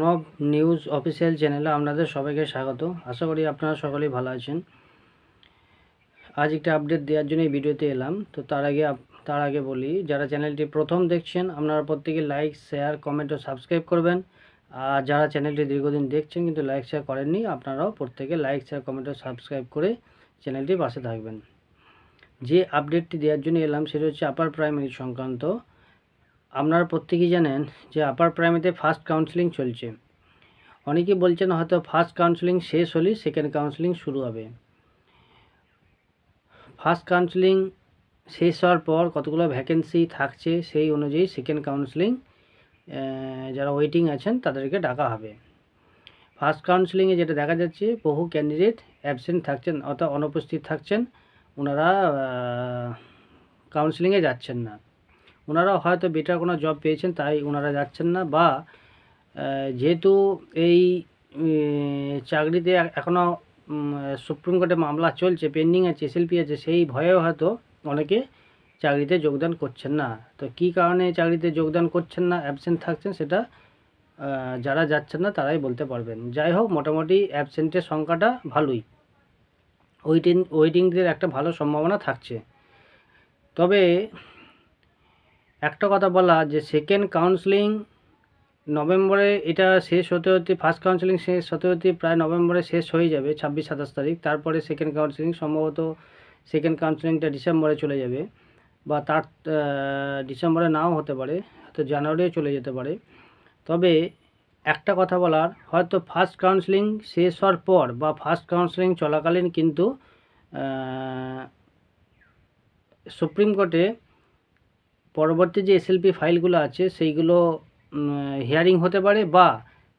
Pranab news official চ্যানেলে আপনাদের সবাইকে স্বাগত। আশা করি আপনারা সকলেই ভালো আছেন। আজ একটা আপডেট দেওয়ার জন্য এই ভিডিওতে এলাম। তো তার আগে বলি, যারা চ্যানেলটি প্রথম দেখছেন আপনারা প্রত্যেকে লাইক, শেয়ার, কমেন্ট ও সাবস্ক্রাইব করবেন। আর যারা চ্যানেলটি দীর্ঘদিন দেখছেন কিন্তু লাইক শেয়ার করেননি, আপনারাও প্রত্যেকে লাইক, শেয়ার, কমেন্ট ও সাবস্ক্রাইব করে চ্যানেলটির পাশে থাকবেন। যে আপডেটটি দেওয়ার জন্য এলাম সেটা হচ্ছে আপার প্রাইমারি সংক্রান্ত। আপনারা প্রত্যেকেই জানেন যে আপার প্রাইমারিতে ফার্স্ট কাউন্সেলিং চলছে। অনেকে বলছেন হয়তো ফার্স্ট কাউন্সেলিং শেষ হলেই সেকেন্ড কাউন্সেলিং শুরু হবে। ফার্স্ট কাউন্সেলিং শেষ হওয়ার পর কতগুলো ভ্যাকেন্সি থাকছে সেই অনুযায়ী সেকেন্ড কাউন্সেলিং যারা ওয়েটিং আছেন তাদেরকে ডাকা হবে। ফার্স্ট কাউন্সেলিংয়ে যেটা দেখা যাচ্ছে, বহু ক্যান্ডিডেট অ্যাবসেন্ট থাকছেন অর্থাৎ অনুপস্থিত থাকছেন, ওনারা কাউন্সেলিংয়ে যাচ্ছেন না। ওনারা হয়তো বেটার কোনো জব পেয়েছেন তাই ওনারা যাচ্ছেন না, বা যেহেতু এই চাকরিতে এখনও সুপ্রিম কোর্টে মামলা চলছে, পেন্ডিং আছে, এসএলপি আছে, সেই ভয়েও হয়তো অনেকে চাকরিতে যোগদান করছেন না। তো কী কারণে চাকরিতে যোগদান করছেন না, অ্যাবসেন্ট থাকছেন, সেটা যারা যাচ্ছেন না তারাই বলতে পারবেন। যাই হোক, মোটামুটি অ্যাবসেন্টের সংখ্যাটা ভালোই, ওয়েটিংদের একটা ভালো সম্ভাবনা থাকছে। তবে একটা কথা বলা, যে সেকেন্ড কাউন্সেলিং নভেম্বরে এটা শেষ হতে হতে, ফার্স্ট কাউন্সেলিং শেষ হতে হতে প্রায় নভেম্বরে শেষ হয়ে যাবে, 26-27 তারিখ। তারপরে সেকেন্ড কাউন্সেলিং, সম্ভবত সেকেন্ড কাউন্সেলিংটা ডিসেম্বরে চলে যাবে, বা তার ডিসেম্বরে নাও হতে পারে, হয়তো জানুয়ারিও চলে যেতে পারে। তবে একটা কথা বলার, হয়তো ফার্স্ট কাউন্সেলিং শেষ হওয়ার পর বা ফার্স্ট কাউন্সেলিং চলাকালীন কিন্তু সুপ্রিম কোর্টে পরবর্তী যে এসএলপি ফাইলগুলো আছে সেইগুলো হিয়ারিং হতে পারে, বা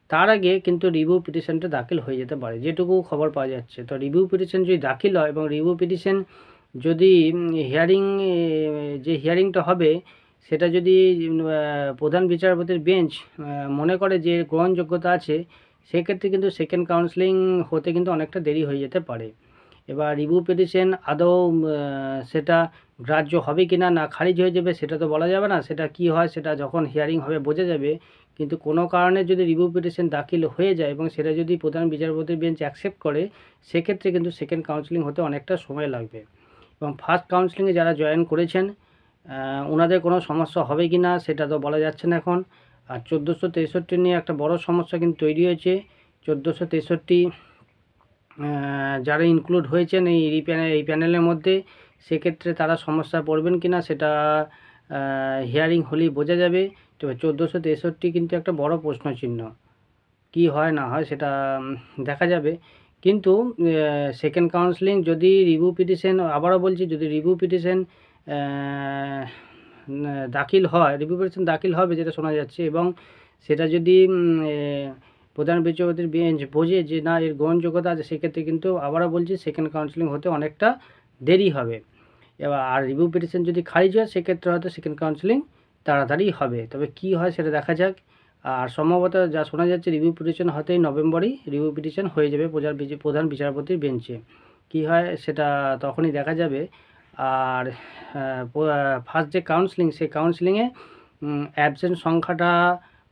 তার আগে কিন্তু রিভিউ পিটিশনটা দাখিল হয়ে যেতে পারে, যেটুকু খবর পাওয়া যাচ্ছে। তো রিভিউ পিটিশন যদি দাখিল হয় এবং রিভিউ পিটিশন যদি হিয়ারিংটা হবে সেটা যদি প্রধান বিচারপতির বেঞ্চ মনে করে যে গ্রহণযোগ্যতা আছে, সেক্ষেত্রে কিন্তু সেকেন্ড কাউন্সেলিং হতে কিন্তু অনেকটা দেরি হয়ে যেতে পারে। এবার রিভিউ পিটিশন আদৌ সেটা গ্রাহ্য হবে কি না, খারিজ হয়ে যাবে সেটা তো বলা যাবে না। সেটা কি হয় সেটা যখন হিয়ারিং হবে বোঝা যাবে। কিন্তু কোনো কারণে যদি রিভিউ পিটিশন দাখিল হয়ে যায় এবং সেটা যদি প্রধান বিচারপতির বেঞ্চ অ্যাকসেপ্ট করে, সেক্ষেত্রে কিন্তু সেকেন্ড কাউন্সেলিং হতে অনেকটা সময় লাগবে। এবং ফার্স্ট কাউন্সেলিংয়ে যারা জয়েন করেছেন ওনাদের কোনো সমস্যা হবে কি না সেটা তো বলা যাচ্ছে না এখন। আর 1463 নিয়ে একটা বড় সমস্যা কিন্তু তৈরি হয়েছে। 1463 যারা ইনক্লুড হয়েছেন এই প্যানেলের মধ্যে, সেক্ষেত্রে তারা সমস্যায় পড়বেন কি না সেটা হিয়ারিং হলেই বোঝা যাবে। তবে 1463 কিন্তু একটা বড় প্রশ্নচিহ্ন, কি হয় না হয় সেটা দেখা যাবে। কিন্তু সেকেন্ড কাউন্সেলিং যদি রিভিউ পিটিশন, আবারও বলছি, যদি রিভিউ পিটিশন দাখিল হয়, রিভিউ পিটিশন দাখিল হবে যেটা শোনা যাচ্ছে, এবং সেটা যদি প্রধান বিচারপতির বেঞ্চ বোঝে যে না এর গ্রহণযোগ্যতা আছে, সেক্ষেত্রে কিন্তু আবারও বলছি সেকেন্ড কাউন্সেলিং হতে অনেকটা দেরি হবে। এবার আর রিভিউ পিটিশন যদি খারিজ হয় সেক্ষেত্রে হয়তো সেকেন্ড কাউন্সেলিং তাড়াতাড়ি হবে। তবে কি হয় সেটা দেখা যাক। আর সম্ভবত যা শোনা যাচ্ছে রিভিউ পিটিশন হতেই নভেম্বরেই রিভিউ পিটিশন হয়ে যাবে প্রধান বিচারপতির বেঞ্চে। কি হয় সেটা তখনই দেখা যাবে। আর ফার্স্ট যে কাউন্সেলিং, সেই কাউন্সেলিংয়ে অ্যাবসেন্ট সংখ্যাটা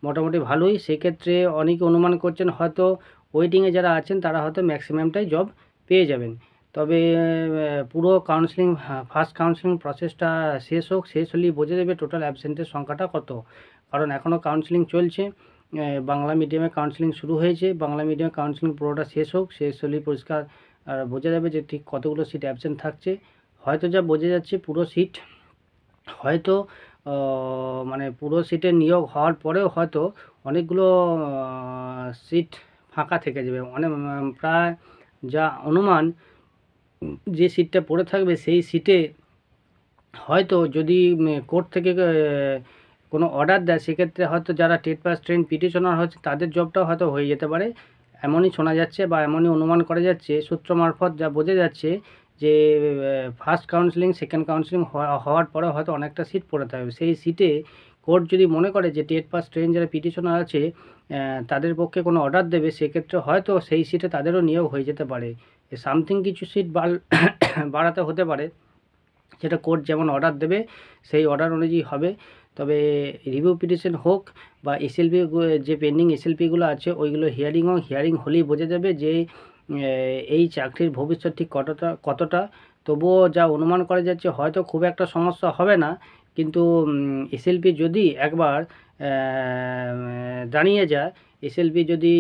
মোটামুটি ভালোই। সেক্ষেত্রে অনেকে অনুমান করছেন হয়তো ওয়েটিংয়ে যারা আছেন তারা হয়তো ম্যাক্সিমামটাই জব পেয়ে যাবেন। তবে পুরো কাউন্সেলিং, ফার্স্ট কাউন্সেলিং প্রসেসটা শেষ হোক, শেষ হলেই বোঝা যাবে টোটাল অ্যাবসেন্টের সংখ্যাটা কত। কারণ এখনও কাউন্সেলিং চলছে, বাংলা মিডিয়ামে কাউন্সেলিং শুরু হয়েছে, বাংলা মিডিয়ামে কাউন্সেলিং পুরোটা শেষ হোক, শেষ হলেই পরিষ্কার বোঝা যাবে যে ঠিক কতগুলো সিট অ্যাবসেন্ট থাকছে। হয়তো যা বোঝা যাচ্ছে পুরো সিট হয়তো মানে পুরো সিটের নিয়োগ হওয়ার পরেও হয়তো অনেকগুলো সিট ফাঁকা থেকে যাবে। প্রায় যা অনুমান, যে সিটটা পড়ে থাকবে সেই সিটে হয়তো যদি কোর্ট থেকে কোনো অর্ডার দেয়, সেক্ষেত্রে হয়তো যারা টেট পাস ট্রেন পিটিশনার হচ্ছে তাদের জবটাও হয়তো হয়ে যেতে পারে, এমনই শোনা যাচ্ছে বা এমনই অনুমান করা যাচ্ছে। সূত্র মারফত যা বোঝা যাচ্ছে যে ফার্স্ট কাউন্সেলিং সেকেন্ড কাউন্সেলিং হওয়ার পরে হয়তো অনেকটা সিট পড়ে থাকবে। সেই সিটে কোর্ট যদি মনে করে যে টেট পাস ট্রেন যারা পিটিশনার আছে তাদের পক্ষে কোনো অর্ডার দেবে, সেক্ষেত্রে হয়তো সেই সিটে তাদেরও নিয়োগ হয়ে যেতে পারে। সামথিং কিছু সিট বাড়াতে হতে পারে, সেটা কোর্ট যেমন অর্ডার দেবে সেই অর্ডার অনুযায়ী হবে। তবে রিভিউ পিটিশন হোক বা এসএলপি যে পেন্ডিং এসএলপিগুলো আছে ওইগুলো হিয়ারিং হোক, হিয়ারিং হলেই বোঝা যাবে যে এই চাকরির ভবিষ্যৎ ঠিক কতটা। তবুও যা অনুমান করা যাচ্ছে হয়তো খুব একটা সমস্যা হবে না, কিন্তু এসএলপি যদি একবার দাঁড়িয়ে যায়, এসএলপি যদি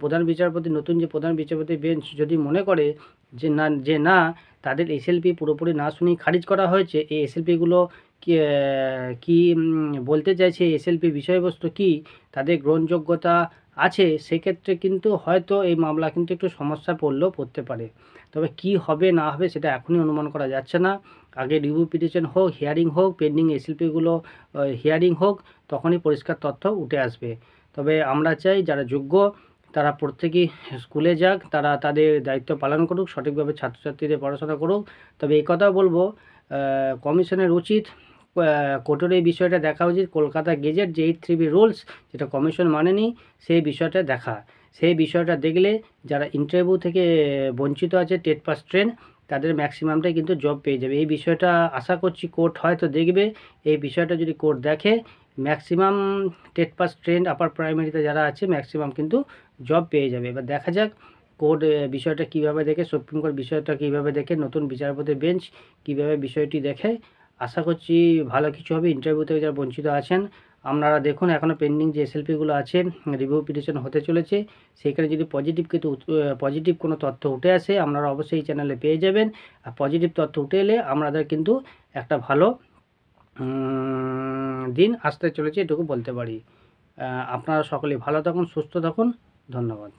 প্রধান বিচারপতি, নতুন যে প্রধান বিচারপতি বেঞ্চ যদি মনে করে যে না তাদের এসএলপি পুরোপুরি না শুনেই খারিজ করা হয়েছে, এই এসএলপিগুলো কি বলতে চাইছে, এসএলপি বিষয়বস্তু কি, তাদের গ্রহণযোগ্যতা আছে, সেক্ষেত্রে কিন্তু হয়তো এই মামলা কিন্তু একটু সমস্যা পড়তে পারে। তবে কি হবে না হবে সেটা এখনই অনুমান করা যাচ্ছে না। আগে রিভিউ পিটিশন হোক, হিয়ারিং হোক, পেন্ডিং এসএলপিগুলো হিয়ারিং হোক, তখনই পরিষ্কার তথ্য উঠে আসবে। তবে আমরা চাই যারা যোগ্য তারা প্রত্যেকেই স্কুলে যাক, তারা তাদের দায়িত্ব পালন করুক, সঠিকভাবে ছাত্রছাত্রীদের পড়াশোনা করুক। তবে এই কথাও বলবো, কমিশনের উচিত কোর্টের এই বিষয়টা দেখা উচিত, কলকাতা গেজেট যে 8(3)B রুলস যেটা কমিশন মানেনি, সেই বিষয়টা দেখা। সেই বিষয়টা দেখলে যারা ইন্টারভিউ থেকে বঞ্চিত আছে, টেট পাস ট্রেন্ড, তাদের ম্যাক্সিমামটাই কিন্তু জব পেয়ে যাবে। এই বিষয়টা আশা করছি কোর্ট হয়তো দেখবে। এই বিষয়টা যদি কোর্ট দেখে, ম্যাক্সিমাম টেট পাস ট্রেন্ড আপার প্রাইমারিতে যারা আছে ম্যাক্সিমাম কিন্তু জব পেয়ে যাবে। এবার দেখা যাক কোর্ট বিষয়টা কীভাবে দেখে, সুপ্রিম কোর্ট বিষয়টা কীভাবে দেখে, নতুন বিচারপতি বেঞ্চ কীভাবে বিষয়টি দেখে। আশা করছি ভালো কিছু হবে। ইন্টারভিউ থেকে যারা বঞ্চিত আছেন, আপনারা দেখুন এখনও পেন্ডিং যে এসএলপিগুলো আছে, রিভিউ পিটিশন হতে চলেছে, সেখানে যদি পজিটিভ কোনো তথ্য উঠে আসে আপনারা অবশ্যই এই চ্যানেলে পেয়ে যাবেন। আর পজিটিভ তথ্য উঠে এলে আমাদের কিন্তু একটা ভালো দিন আসতে চলেছে, এটুকু বলতে পারি। আপনারা সকলেই ভালো থাকুন, সুস্থ থাকুন, ধন্যবাদ।